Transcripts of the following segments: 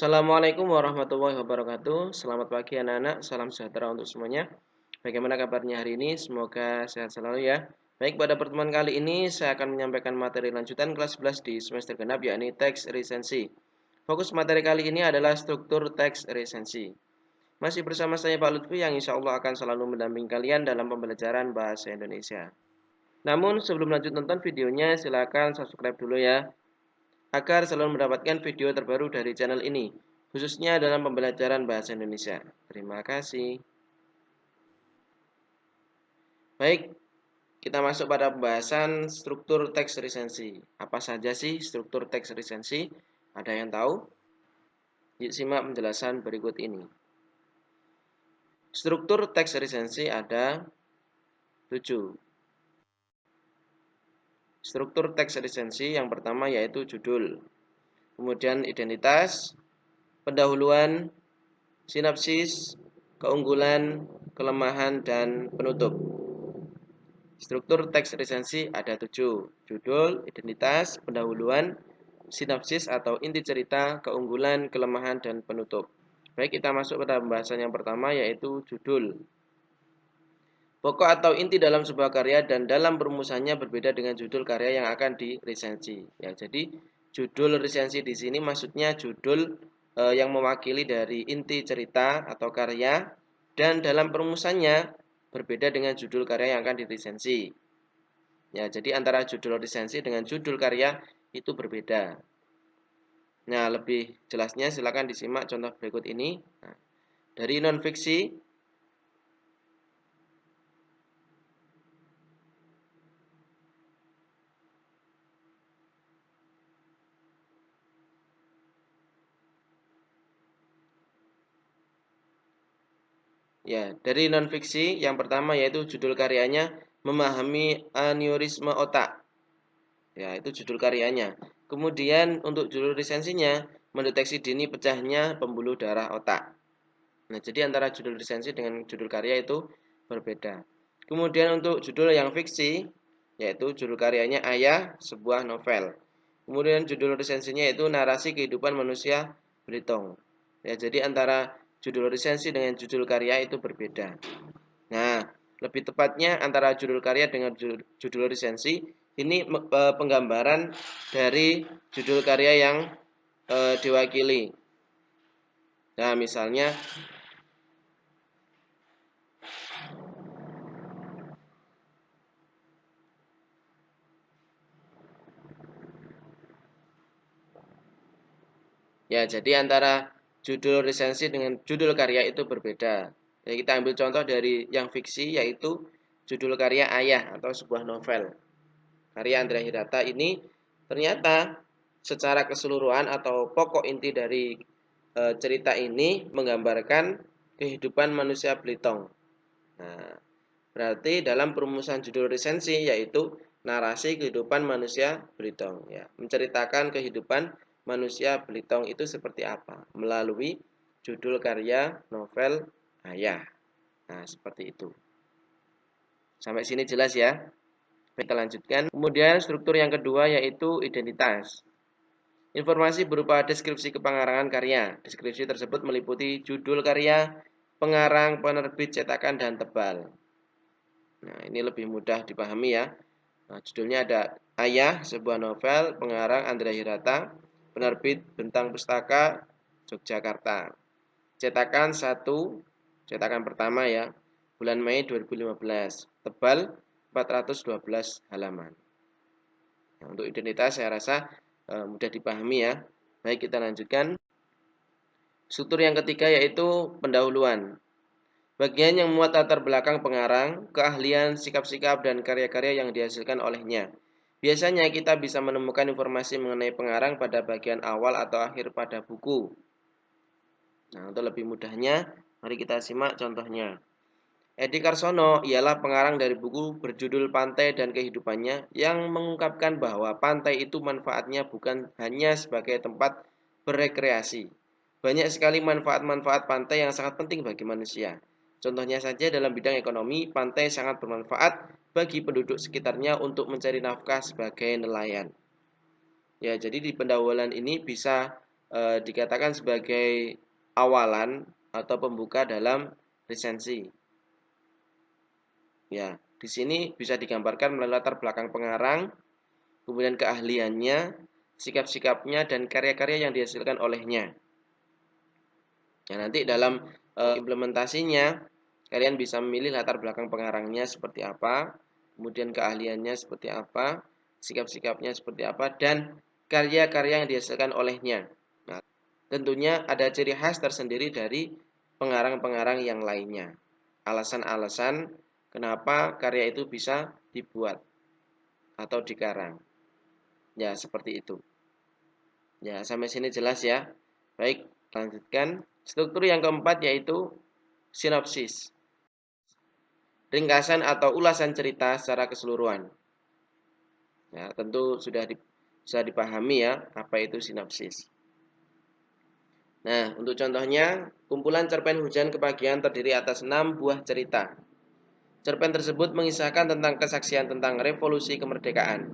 Assalamualaikum warahmatullahi wabarakatuh. Selamat pagi anak-anak, salam sejahtera untuk semuanya. Bagaimana kabarnya hari ini? Semoga sehat selalu ya. Baik, pada pertemuan kali ini saya akan menyampaikan materi lanjutan kelas 11 di semester genap, yakni teks resensi. Fokus materi kali ini adalah struktur teks resensi. Masih bersama saya Pak Lutfi yang insya Allah akan selalu mendampingi kalian dalam pembelajaran bahasa Indonesia. Namun sebelum lanjut nonton videonya, silakan subscribe dulu ya, agar selalu mendapatkan video terbaru dari channel ini, khususnya dalam pembelajaran bahasa Indonesia. Terima kasih. Baik, kita masuk pada pembahasan struktur teks resensi. Apa saja sih struktur teks resensi? Ada yang tahu? Yuk simak penjelasan berikut ini. Struktur teks resensi ada 7. Struktur teks resensi yang pertama yaitu judul, kemudian identitas, pendahuluan, sinopsis, keunggulan, kelemahan, dan penutup. Struktur teks resensi ada 7. Judul, identitas, pendahuluan, sinopsis atau inti cerita, keunggulan, kelemahan, dan penutup. Baik, kita masuk pada pembahasan yang pertama yaitu judul. Pokok atau inti dalam sebuah karya dan dalam perumusannya berbeda dengan judul karya yang akan diresensi. Ya, jadi judul resensi di sini maksudnya judul yang mewakili dari inti cerita atau karya, dan dalam perumusannya berbeda dengan judul karya yang akan diresensi. Ya, jadi antara judul resensi dengan judul karya itu berbeda. Nah, lebih jelasnya silakan disimak contoh berikut ini. Nah, dari non-fiksi, dari non-fiksi yang pertama yaitu judul karyanya Memahami Aneurisme Otak. Ya, itu judul karyanya. Kemudian untuk judul resensinya mendeteksi dini pecahnya pembuluh darah otak. Nah, jadi antara judul resensi dengan judul karya itu berbeda. Kemudian untuk judul yang fiksi yaitu judul karyanya Ayah, sebuah novel. Kemudian judul resensinya yaitu Narasi Kehidupan Manusia Belitung. Ya, jadi antara judul resensi dengan judul karya itu berbeda. Nah, lebih tepatnya antara judul karya dengan judul resensi ini penggambaran dari judul karya yang diwakili. Nah, misalnya ya, jadi antara judul resensi dengan judul karya itu berbeda. Ya, kita ambil contoh dari yang fiksi yaitu judul karya Ayah atau sebuah novel. Karya Andrea Hirata ini ternyata secara keseluruhan atau pokok inti dari cerita ini menggambarkan kehidupan manusia Belitung. Nah, berarti dalam perumusan judul resensi yaitu narasi kehidupan manusia Belitung, ya, menceritakan kehidupan manusia Belitung itu seperti apa melalui judul karya novel Ayah. Nah, seperti itu. Sampai sini jelas ya. Kita lanjutkan. Kemudian struktur yang kedua yaitu identitas. Informasi berupa deskripsi kepengarangan karya. Deskripsi tersebut meliputi judul karya, pengarang, penerbit, cetakan, dan tebal. Nah, ini lebih mudah dipahami ya. Nah, judulnya ada Ayah, sebuah novel, pengarang Andrea Hirata, penerbit Bentang Pustaka, Yogyakarta. Cetakan 1, cetakan pertama ya, bulan Mei 2015. Tebal 412 halaman. Nah, untuk identitas saya rasa mudah dipahami ya. Baik, kita lanjutkan. Struktur yang ketiga yaitu pendahuluan. Bagian yang memuat latar belakang pengarang, keahlian, sikap-sikap, dan karya-karya yang dihasilkan olehnya. Biasanya kita bisa menemukan informasi mengenai pengarang pada bagian awal atau akhir pada buku. Nah, untuk lebih mudahnya, mari kita simak contohnya. Edi Karsono ialah pengarang dari buku berjudul Pantai dan Kehidupannya yang mengungkapkan bahwa pantai itu manfaatnya bukan hanya sebagai tempat berekreasi. Banyak sekali manfaat-manfaat pantai yang sangat penting bagi manusia. Contohnya saja dalam bidang ekonomi, pantai sangat bermanfaat bagi penduduk sekitarnya untuk mencari nafkah sebagai nelayan. Ya, jadi di pendahuluan ini bisa dikatakan sebagai awalan atau pembuka dalam resensi. Ya, di sini bisa digambarkan melalui latar belakang pengarang, kemudian keahliannya, sikap-sikapnya, dan karya-karya yang dihasilkan olehnya. Nah, nanti dalam implementasinya, kalian bisa memilih latar belakang pengarangnya seperti apa, kemudian keahliannya seperti apa, sikap-sikapnya seperti apa, dan karya-karya yang dihasilkan olehnya. Nah, tentunya ada ciri khas tersendiri dari pengarang-pengarang yang lainnya. Alasan-alasan kenapa karya itu bisa dibuat atau dikarang. Ya, seperti itu. Ya, sampai sini jelas ya. Baik, lanjutkan. Struktur yang keempat yaitu sinopsis. Ringkasan atau ulasan cerita secara keseluruhan. Ya, tentu sudah dipahami ya apa itu sinopsis. Nah, untuk contohnya, kumpulan cerpen Hujan Kepagian terdiri atas 6 buah cerita. Cerpen tersebut mengisahkan tentang kesaksian tentang revolusi kemerdekaan.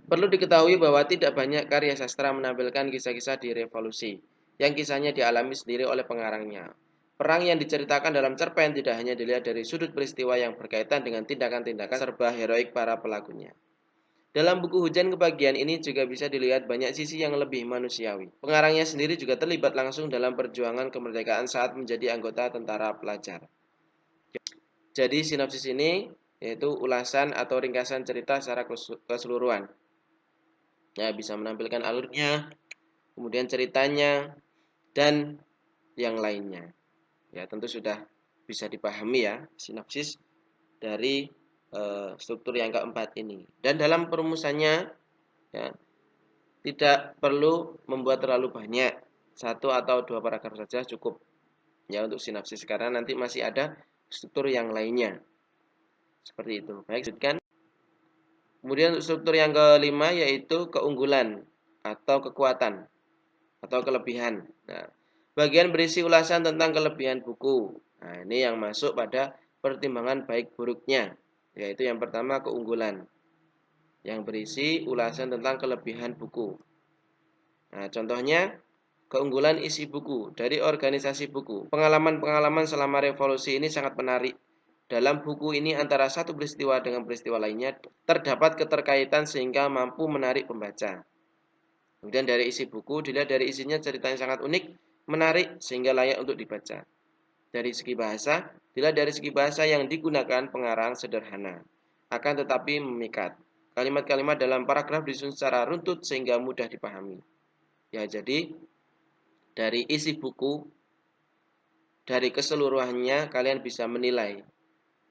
Perlu diketahui bahwa tidak banyak karya sastra menampilkan kisah-kisah di revolusi, yang kisahnya dialami sendiri oleh pengarangnya. Perang yang diceritakan dalam cerpen tidak hanya dilihat dari sudut peristiwa yang berkaitan dengan tindakan-tindakan serba heroik para pelakunya. Dalam buku Hujan Kebagian ini juga bisa dilihat banyak sisi yang lebih manusiawi. Pengarangnya sendiri juga terlibat langsung dalam perjuangan kemerdekaan saat menjadi anggota tentara pelajar. Jadi sinopsis ini yaitu ulasan atau ringkasan cerita secara keseluruhan. Ya, bisa menampilkan alurnya, kemudian ceritanya, dan yang lainnya. Ya, tentu sudah bisa dipahami ya sinopsis dari struktur yang keempat ini. Dan dalam perumusannya ya, tidak perlu membuat terlalu banyak, satu atau dua paragraf saja cukup ya untuk sinopsis, karena nanti masih ada struktur yang lainnya seperti itu. Baik, lanjutkan. Kemudian untuk struktur yang kelima yaitu keunggulan atau kekuatan atau kelebihan. Nah, bagian berisi ulasan tentang kelebihan buku. Nah, ini yang masuk pada pertimbangan baik buruknya, yaitu yang pertama keunggulan, yang berisi ulasan tentang kelebihan buku. Nah, contohnya keunggulan isi buku dari organisasi buku. Pengalaman-pengalaman selama revolusi ini sangat menarik. Dalam buku ini antara satu peristiwa dengan peristiwa lainnya terdapat keterkaitan sehingga mampu menarik pembaca. Kemudian dari isi buku dilihat dari isinya cerita yang sangat unik, menarik sehingga layak untuk dibaca. Dari segi bahasa, dilihat dari segi bahasa yang digunakan pengarang sederhana, akan tetapi memikat. Kalimat-kalimat dalam paragraf disusun secara runtut sehingga mudah dipahami. Ya, jadi dari isi buku, dari keseluruhannya kalian bisa menilai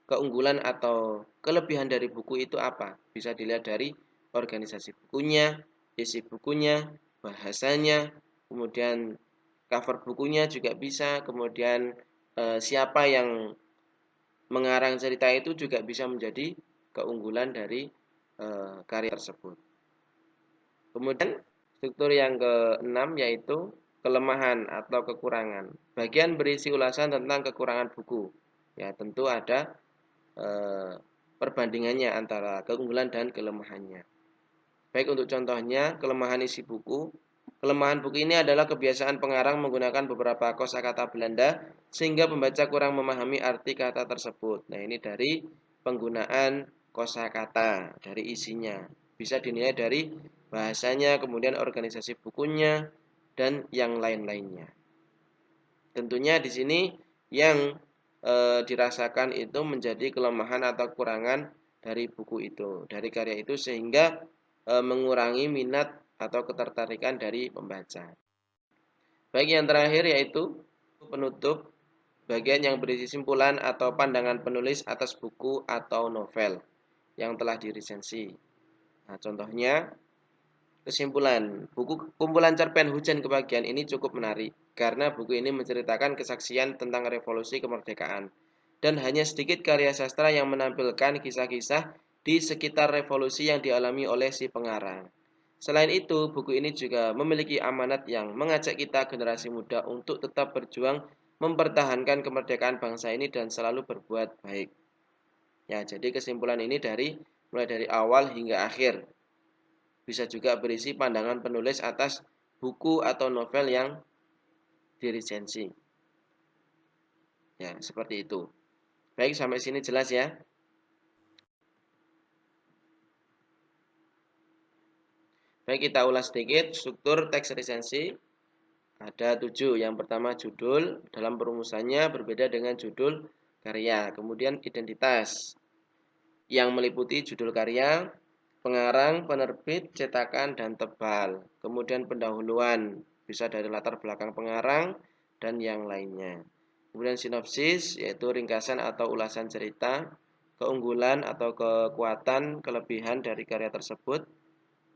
keunggulan atau kelebihan dari buku itu apa. Bisa dilihat dari organisasi bukunya, isi bukunya, bahasanya, kemudian cover bukunya juga bisa, kemudian siapa yang mengarang cerita itu juga bisa menjadi keunggulan dari karya tersebut. Kemudian struktur yang keenam yaitu kelemahan atau kekurangan. Bagian berisi ulasan tentang kekurangan buku. Ya, tentu ada perbandingannya antara keunggulan dan kelemahannya. Baik, untuk contohnya, kelemahan isi buku. Kelemahan buku ini adalah kebiasaan pengarang menggunakan beberapa kosakata Belanda sehingga pembaca kurang memahami arti kata tersebut. Nah, ini dari penggunaan kosakata, dari isinya. Bisa dinilai dari bahasanya, kemudian organisasi bukunya, dan yang lain-lainnya. Tentunya di sini yang dirasakan itu menjadi kelemahan atau kekurangan dari buku itu, dari karya itu, sehingga mengurangi minat atau ketertarikan dari pembaca. Baik, yang terakhir yaitu penutup, bagian yang berisi simpulan atau pandangan penulis atas buku atau novel yang telah diresensi. Nah, contohnya kesimpulan, buku kumpulan cerpen Hujan Kebagian ini cukup menarik karena buku ini menceritakan kesaksian tentang revolusi kemerdekaan dan hanya sedikit karya sastra yang menampilkan kisah-kisah di sekitar revolusi yang dialami oleh si pengarang. Selain itu, buku ini juga memiliki amanat yang mengajak kita generasi muda untuk tetap berjuang mempertahankan kemerdekaan bangsa ini dan selalu berbuat baik. Ya, jadi kesimpulan ini mulai dari awal hingga akhir. Bisa juga berisi pandangan penulis atas buku atau novel yang diresensi. Ya, seperti itu. Baik, sampai sini jelas ya. Baik, kita ulas sedikit struktur teks resensi. Ada 7. Yang pertama judul, dalam perumusannya berbeda dengan judul karya. Kemudian identitas, yang meliputi judul karya, pengarang, penerbit, cetakan, dan tebal. Kemudian pendahuluan, bisa dari latar belakang pengarang dan yang lainnya. Kemudian sinopsis, yaitu ringkasan atau ulasan cerita, keunggulan atau kekuatan, kelebihan dari karya tersebut,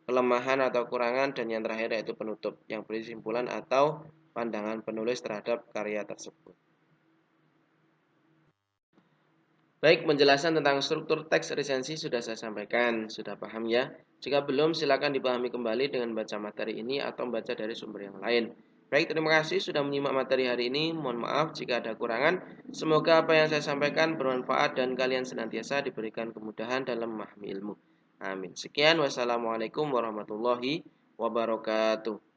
kelemahan atau kekurangan, dan yang terakhir yaitu penutup, yang berisi simpulan atau pandangan penulis terhadap karya tersebut. Baik, penjelasan tentang struktur teks resensi sudah saya sampaikan, sudah paham ya? Jika belum, silakan dipahami kembali dengan baca materi ini atau membaca dari sumber yang lain. Baik, terima kasih sudah menyimak materi hari ini. Mohon maaf jika ada kurangan. Semoga apa yang saya sampaikan bermanfaat dan kalian senantiasa diberikan kemudahan dalam memahami ilmu. Amin. Sekian, wassalamualaikum warahmatullahi wabarakatuh.